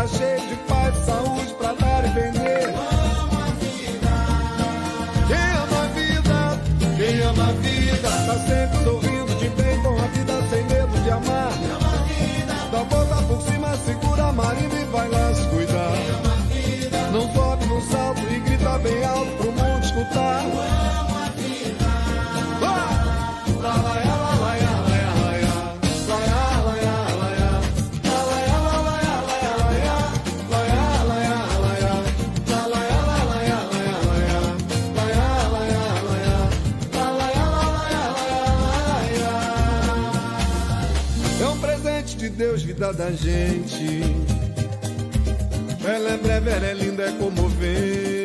tá cheio de paz e saúde pra dar e vender. Amo a vida. Quem ama a vida, quem ama a vida, tá sempre sorrindo de bem com a vida, sem medo de amar. Quem ama a vida. Da boca por cima, segura a marimba e vai lá se cuidar. Quem ama a vida. Não sobe no salto e grita bem alto pro mundo escutar. Amo a vida. Lá, lá, lá, lá, lá, lá, lá, lá, lá, lá, lá, é um presente de Deus, vida da gente. Ela é breve, ela é linda, é comovente.